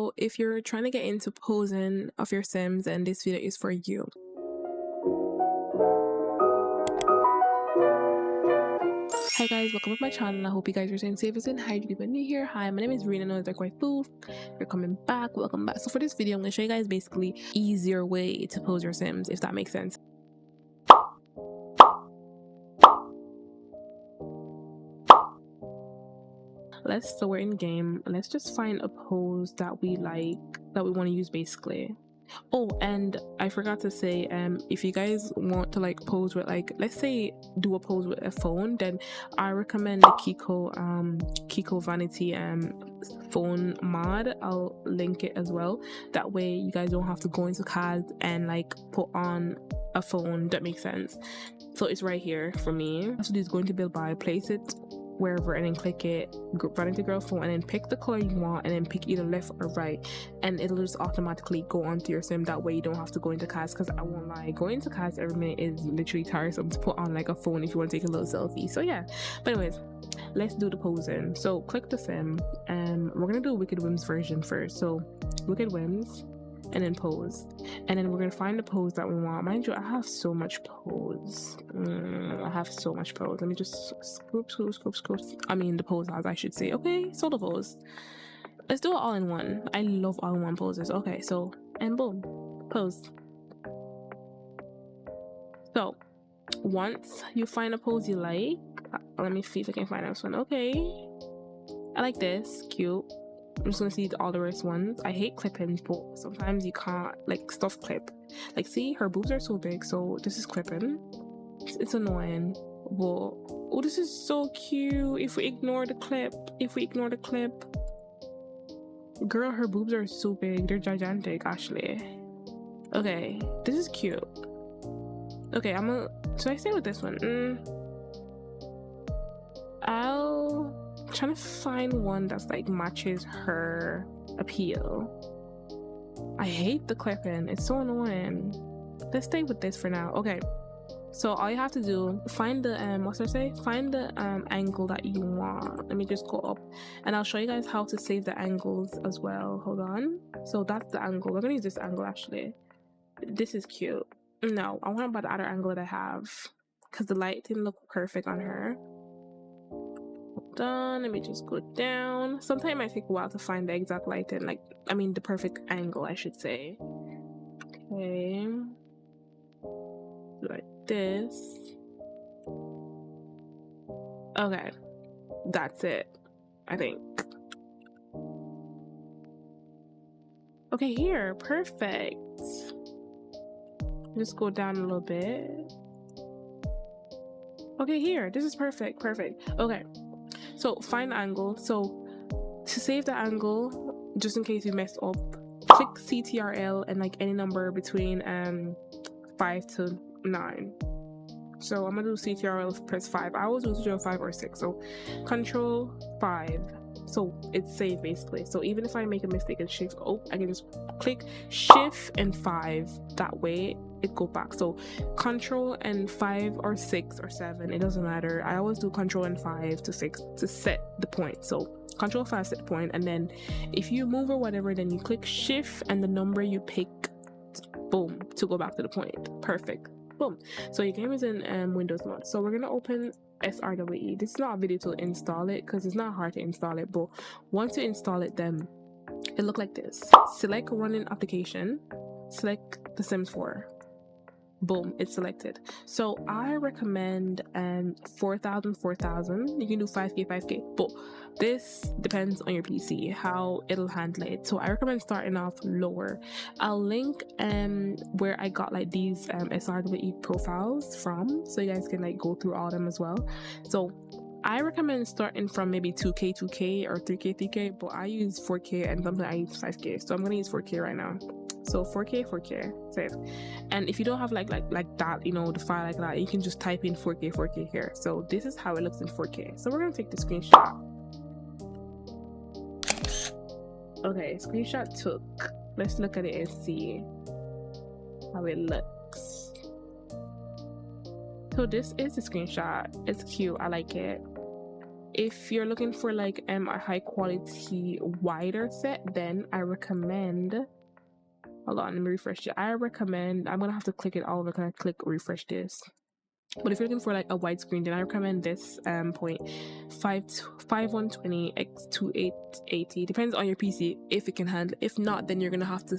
So if you're trying to get into posing of your Sims, then this video is for you. Hi guys, welcome to my channel. I hope you guys are staying safe and hi, people new here. Hi, my name is Rina. They're quite poof. You're coming back. Welcome back. So for this video, I'm going to show you guys basically easier way to pose your Sims, if that makes sense. So we're in game. Let's just find a pose that we like, that we want to use basically. Oh, and I forgot to say, if you guys want to like pose with, like, let's say do a pose with a phone, then I recommend the Kiko Vanity phone mod. I'll link it as well. That way you guys don't have to go into CAS and like put on a phone. That makes sense. So it's right here for me. So this is going to build by, place it wherever and then click it, Vanity Girl phone, and then pick the color you want and then pick either left or right, and it'll just automatically go onto your sim. That way you don't have to go into CAS, because I won't lie, going into CAS every minute is literally tiresome to put on like a phone if you want to take a little selfie. So yeah, but anyways, let's do the posing. So click the sim and we're gonna do Wicked Whims version first. So Wicked Whims and then pose, and then we're gonna find the pose that we want. Mind you, I have so much pose. I have so much pose. Let me just scoop. I mean the pose as I should say. Okay, so the pose, let's do it all in one. I love all in one poses. Okay, so and boom, pose. So once you find a pose you like, let me see if I can find this one. Okay, I like this, cute. I'm just gonna see all the rest ones. I hate clipping, but sometimes you can't like stuff clip. Like, see, her boobs are so big, so this is clipping. It's annoying. But oh, this is so cute. If we ignore the clip, girl, her boobs are so big. They're gigantic, actually. Okay, this is cute. Okay, should I stay with this one? I'll trying to find one that's like matches her appeal. I hate the clipping, it's so annoying. Let's stay with this for now. Okay, so all you have to do, find the find the angle that you want. Let me just go up and I'll show you guys how to save the angles as well. Hold on. So that's the angle. We're gonna use this angle. Actually, this is cute. No, I want about the other angle that I have, because the light didn't look perfect on her. Done. Let me just go down. Sometimes it might take a while to find the exact lighting, like, I mean the perfect angle, I should say. Okay, like this. Okay, that's it, I think. Okay, here, perfect. Just go down a little bit. Okay, here, this is perfect. Okay, so find the angle. So to save the angle, just in case you messed up, click CTRL and like any number between 5 to 9. So I'm gonna do CTRL, press 5. I always do CTRL 5 or 6. So Control 5. So it's saved basically. So even if I make a mistake and shift, I can just click Shift and 5. That way it go back. So Control and 5 or 6 or 7, it doesn't matter. I always do Control and 5 to set the point. So Control 5 set the point, and then if you move or whatever, then you click Shift and the number you pick, boom, to go back to the point. Perfect. Boom. So your game is in Windows mode. So we're gonna open SRWE. This is not a video to install it because it's not hard to install it, but once you install it, then it look like this. Select running application, select The Sims 4. Boom, it's selected. So I recommend 4,000. You can do 5K, but this depends on your PC how it'll handle it. So I recommend starting off lower. I'll link where I got like these SRWE profiles from, so you guys can like go through all of them as well. So I recommend starting from maybe 2K or 3K, but I use 4K and sometimes I use 5K. So I'm gonna use 4K right now. So 4K, save. And if you don't have like that, you know, the file like that, you can just type in 4K here. So this is how it looks in 4K. So we're gonna take the screenshot. Okay, screenshot took. Let's look at it and see how it looks. So this is the screenshot. It's cute. I like it. if you're looking for like a high quality wider set, then I recommend, hold on, let me refresh it. I recommend, I'm gonna have to click it all over. Can I click refresh this? But if you're looking for like a widescreen, then I recommend this 5120 x 2880. Depends on your PC if it can handle. If not, then you're gonna have to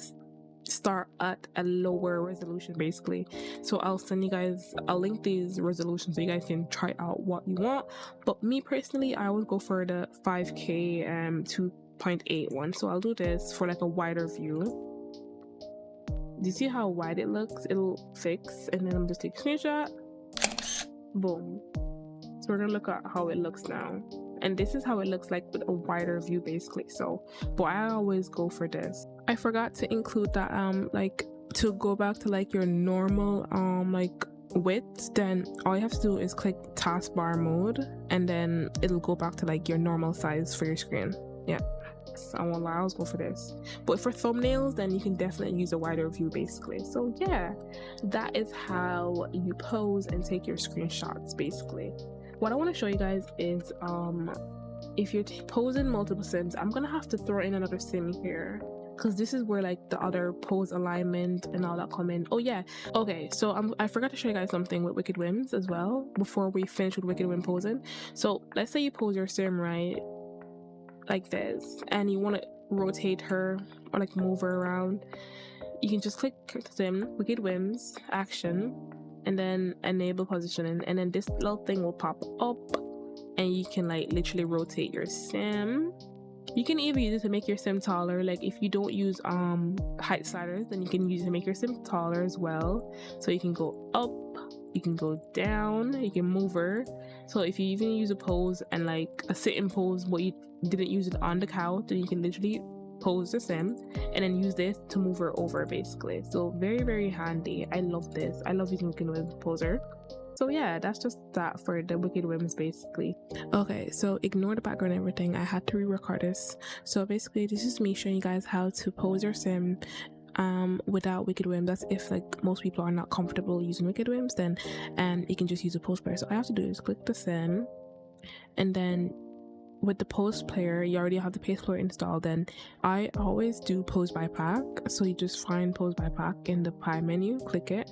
start at a lower resolution basically. So I'll send you guys, I'll link these resolutions so you guys can try out what you want. But me personally, I would go for the 5K 2.8 one. So I'll do this for like a wider view. Do you see how wide it looks? It'll fix, and then I'm just take a screenshot. Boom. So we're gonna look at how it looks now, and this is how it looks like with a wider view basically. So but I always go for this. I forgot to include that like to go back to like your normal like width, then all you have to do is click taskbar mode, and then it'll go back to like your normal size for your screen. Yeah, so I won't lie, I'll go for this. But for thumbnails, then you can definitely use a wider view basically. So yeah, that is how you pose and take your screenshots basically. What I want to show you guys is if you're posing multiple sims, I'm gonna have to throw in another sim here, because this is where like the other pose alignment and all that come in. Oh yeah, okay, so I forgot to show you guys something with 광ɪᴜᴏ as well before we finish with 광ɪᴜᴏ posing. So let's say you pose your sim right like this, and you want to rotate her or like move her around. You can just click sim 광ɪᴜᴏ action and then enable positioning, and then this little thing will pop up and you can like literally rotate your sim. You can even use it to make your sim taller. Like if you don't use height sliders, then you can use it to make your sim taller as well. So you can go up, you can go down, you can move her. So if you even use a pose and like a sitting pose but you didn't use it on the couch, then you can literally pose the sim and then use this to move her over basically. So very, very handy. I love this. I love using 광ɪᴜᴏ poser. So yeah, that's just that for the 광ɪᴜᴏ basically. Okay, so ignore the background and everything. I had to re-record this. So basically this is me showing you guys how to pose your sim without 광ɪᴜᴏ. That's if like most people are not comfortable using 광ɪᴜᴏs, then you can just use a pose player. So all I have to do is click the sim, and then with the pose player, you already have the pose player installed. Then I always do pose by pack. So you just find pose by pack in the pie menu, click it,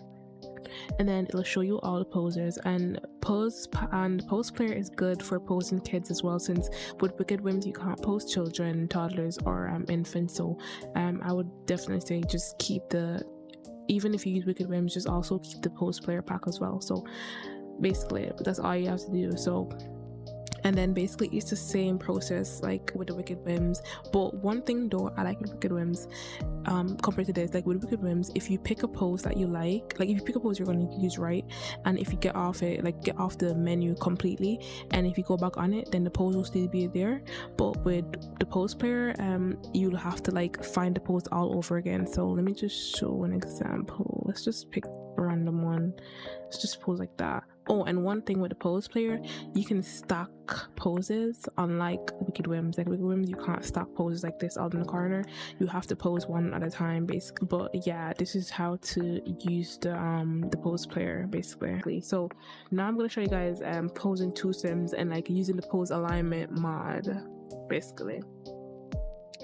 and then it'll show you all the posers. And pose player is good for posing kids as well, since with 광ɪᴜᴏ you can't pose children, toddlers, or infants. So I would definitely say just keep the, even if you use 광ɪᴜᴏ, just also keep the pose player pack as well. So basically that's all you have to do. So and then basically it's the same process like with the 광ɪᴜᴏs. But one thing though I like with 광ɪ̈괜ᴜ compared to this, like with 광ɪ̈ūᴜ, if you pick a pose that you like if you pick a pose you're going to use right, and if you get off it, like get off the menu completely, and if you go back on it, then the pose will still be there. But with the pose player, you'll have to like find the pose all over again. So let me just show an example. Let's just pick a random one. Let's just pose like that. Oh, and one thing with the pose player, you can stack poses, unlike 광ɪᴜᴜ. Like 광ɪ̈ūᴜ, you can't stack poses like this out in the corner. You have to pose one at a time basically. But yeah, this is how to use the pose player basically. So now I'm gonna show you guys posing two sims and like using the pose alignment mod basically.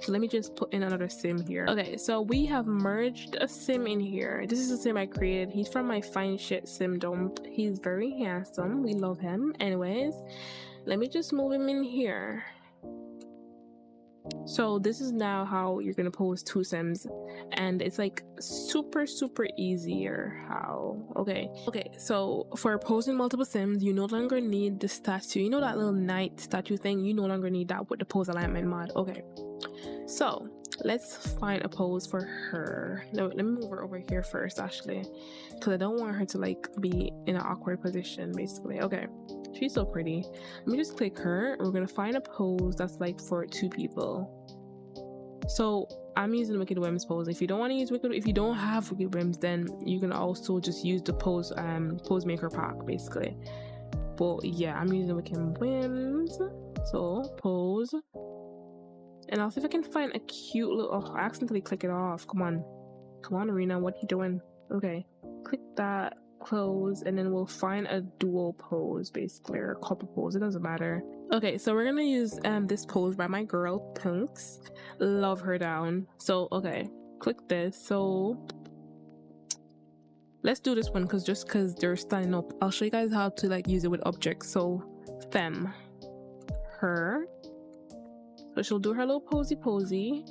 So let me just put in another sim here. Okay, so we have merged a sim in here. This is a sim I created. He's from my Fine Shit sim dump. He's very handsome. We love him. Anyways, let me just move him in here. So this is now how you're gonna pose two sims, and it's like super easier. How? Okay, so for posing multiple sims, you no longer need the statue. You know that little knight statue thing? You no longer need that with the pose alignment mod. Okay, so let's find a pose for her. No, let me move her over here first actually, because I don't want her to like be in an awkward position basically. Okay, she's so pretty. Let me just click her. We're gonna find a pose that's like for two people. So I'm using 광ɪᴜᴜ pose. If you don't want to use if you don't have 광ɪᴜᴜ, then you can also just use the pose maker pack basically. But yeah, I'm using 광ɪᴜᴜ. So pose, and I'll see if I can find a cute little, oh, I accidentally click it off. Come on Arena, what are you doing? Okay, click that. close, and then we'll find a dual pose basically, or a couple pose, it doesn't matter. Okay, so we're gonna use this pose by my girl Punks. Love her down. So okay, click this. So let's do this one because they're standing up. I'll show you guys how to like use it with objects. So fem, her, so she'll do her little posy.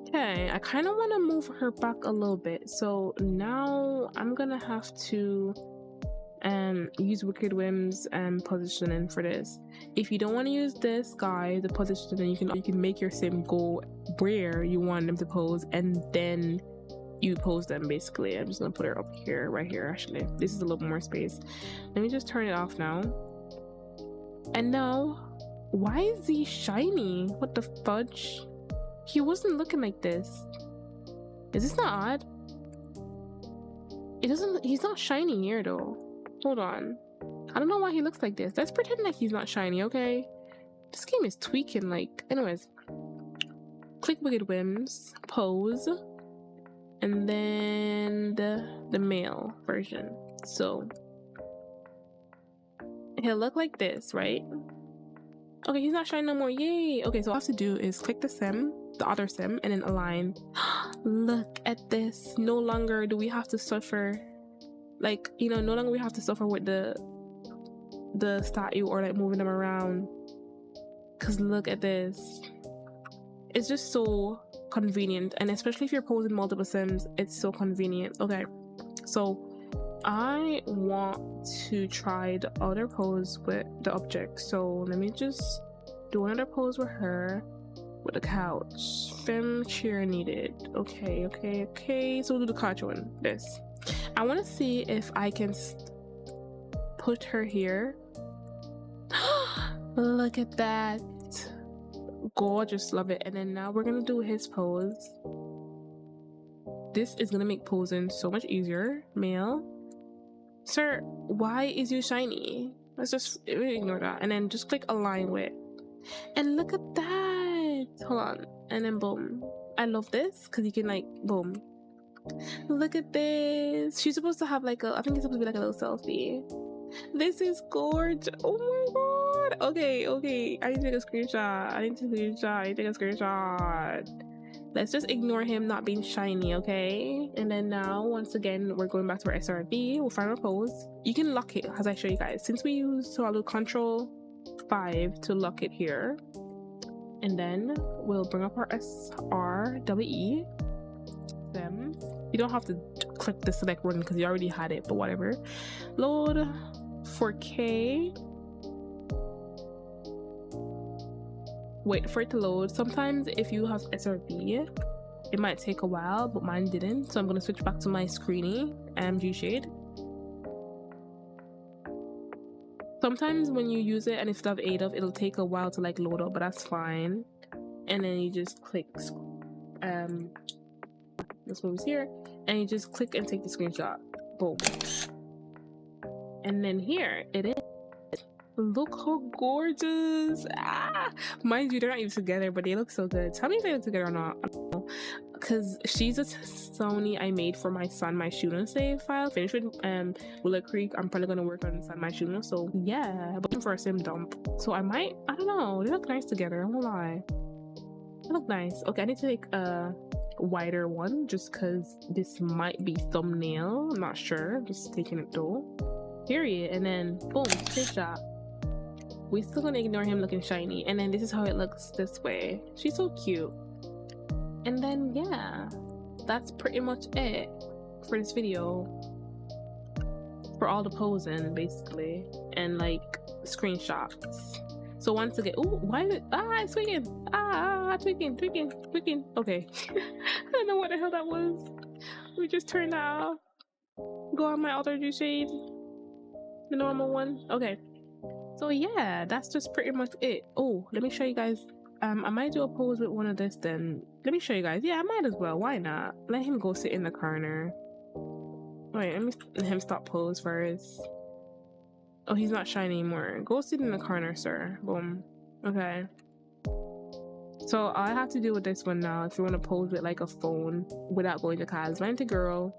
Okay, I kind of want to move her back a little bit, so now I'm gonna have to use Wicked Whim's positioning for this. If you don't want to use this guy, the positioning, you can make your sim go where you want them to pose, and then you pose them basically. I'm just gonna put her up here, right here. Actually, this is a little more space. Let me just turn it off now. And now, why is he shiny? What the fudge? He wasn't looking like this. Is this not odd? He's not shiny here though. Hold on. I don't know why he looks like this. Let's pretend like he's not shiny, okay? This game is tweaking, like, anyways. Click Wicked Whims, pose, and then the male version. So he'll look like this, right? Okay, he's not shiny no more. Yay! Okay, so all I have to do is click the sim, the other sim, and then align. Look at this. No longer do we have to suffer, like, you know, no longer we have to suffer with the statue or like moving them around. Cause look at this. It's just so convenient, and especially if you're posing multiple sims, it's so convenient. Okay, so I want to try the other pose with the object. So let me just do another pose with her, with the couch. Fem chair needed. Okay. So we'll do the couch one. This. I want to see if I can put her here. Look at that. Gorgeous. Love it. And then now we're gonna do his pose. This is gonna make posing so much easier. Male. Sir, why is you shiny? Let's just ignore that, and then just click align with, and look at that. Hold on, and then boom. I love this because you can like boom. Look at this. She's supposed to have like I think it's supposed to be like a little selfie. This is gorgeous. Oh my god. Okay. I need to take a screenshot. Let's just ignore him not being shiny, okay? And then now, once again, we're going back to our SRV. We'll find our pose. You can lock it, as I show you guys. Since we use, so I'll do Control 5 to lock it here. And then we'll bring up our SRWE. Them. You don't have to click the select button because you already had it, but whatever. Load 4K. Wait for it to load. Sometimes if you have SRV, it might take a while, but mine didn't. So I'm gonna switch back to my screeny G shade. Sometimes when you use it and if you have ADOF, it'll take a while to like load up, but that's fine. And then you just click this one is here, and you just click and take the screenshot. Boom. And then here it is. Look how gorgeous. Mind you, they're not even together, but they look so good. Tell me if they look together or not. I don't know, because she's a Sony I made for my son, my Shuno save file. Finished with Willow Creek. I'm probably gonna work on San my Shuno. So yeah, I'm looking for a sim dump. So I don't know, they look nice together, I won't lie. They look nice. Okay, I need to take a wider one just because this might be thumbnail. I'm not sure, just taking it though. Period. And then boom, screenshot. We still gonna ignore him looking shiny, and then this is how it looks this way. She's so cute. And then yeah, that's pretty much it for this video, for all the posing basically, and like screenshots. So once again, oh, why is it it's tweaking, tweaking. Okay. I don't know what the hell that was. We just turned off. Go on my other G shade, the normal one. Okay. So yeah, that's just pretty much it. Oh, let me show you guys. I might do a pose with one of this then. Let me show you guys. Yeah, I might as well. Why not? Let him go sit in the corner. Wait, let me let him stop pose first. Oh, he's not shiny anymore. Go sit in the corner, sir. Boom. Okay. So all I have to do with this one now, if you want to pose with like a phone without going to CAS, find the girl,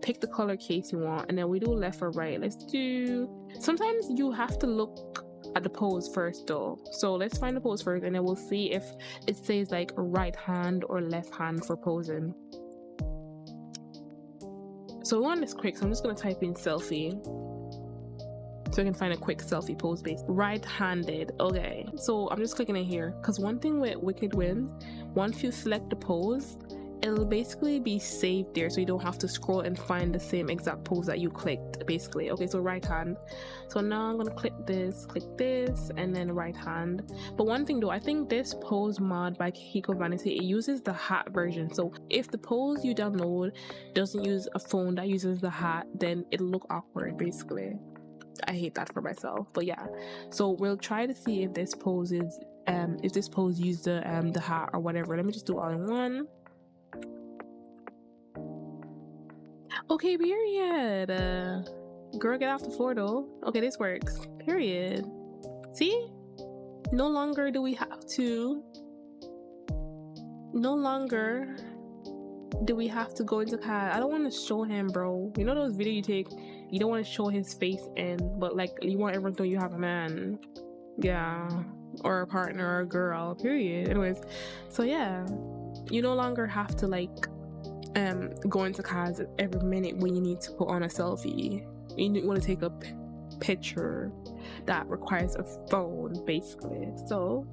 pick the color case you want, and then we do left or right. Let's do, sometimes you have to look at the pose first though, so let's find the pose first, and then we'll see if it says like right hand or left hand for posing. So we want this quick, so I'm just gonna type in selfie so I can find a quick selfie pose based right-handed. Okay, so I'm just clicking it here because one thing with Wicked Wins, once you select the pose, it'll basically be saved there, so you don't have to scroll and find the same exact pose that you clicked basically. Okay, so right hand. So now I'm gonna click this, and then right hand. But one thing though, I think this pose mod by Kiko Vanity, it uses the hat version. So if the pose you download doesn't use a phone that uses the hat, then it'll look awkward basically. I hate that for myself, but yeah. So we'll try to see if this pose is if this pose used the hat or whatever. Let me just do all in one. Okay, period. Girl, get off the floor though. Okay, this works. Period. See? No longer do we have to. No longer do we have to go into CAS. I don't want to show him, bro. You know those videos you take, you don't want to show his face in, but like you want everyone to know you have a man. Yeah. Or a partner or a girl. Period. Anyways, so yeah. You no longer have to like go into CAS every minute when you need to put on a selfie. You want to take a picture that requires a phone basically. So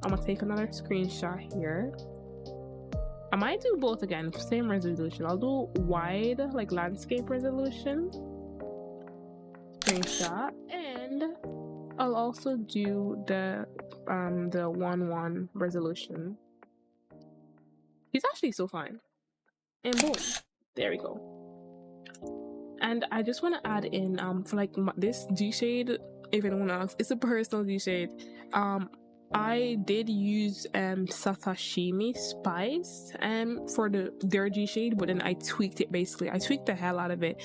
I'm gonna take another screenshot here. I might do both again, same resolution. I'll do wide, like landscape resolution, screenshot, and I'll also do the 1:1 resolution. He's actually so fine. And boom, there we go. And I just want to add in for like this G shade, if anyone asks, it's a personal G shade. I did use sashimi spice for their G shade, but then I tweaked it basically. I tweaked the hell out of it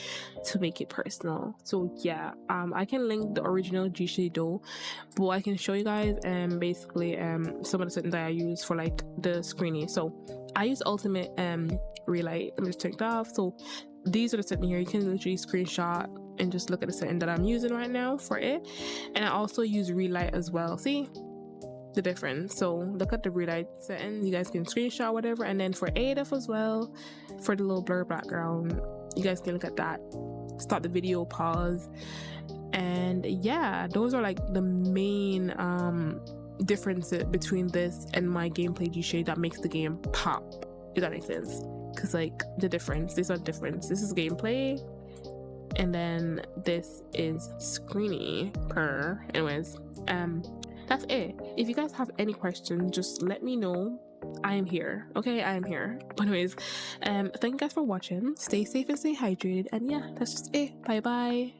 to make it personal. So yeah, I can link the original G shade though, but I can show you guys basically some of the settings that I use for like the screening. So I use ultimate relight. Let me just take it off. So these are the settings here. You can literally screenshot and just look at the setting that I'm using right now for it. And I also use relight as well. See the difference? So look at the relight settings. You guys can screenshot whatever, and then for ADF as well, for the little blur background, you guys can look at that, stop the video, pause, and yeah, those are like the main differences between this and my gameplay G shade that makes the game pop, if that makes sense. Because like the difference, these are difference. This is gameplay, and then this is screeny per. Anyways, that's it. If you guys have any questions, just let me know. I am here. Okay, I am here. But anyways, thank you guys for watching. Stay safe and stay hydrated, and yeah, that's just it. Bye bye.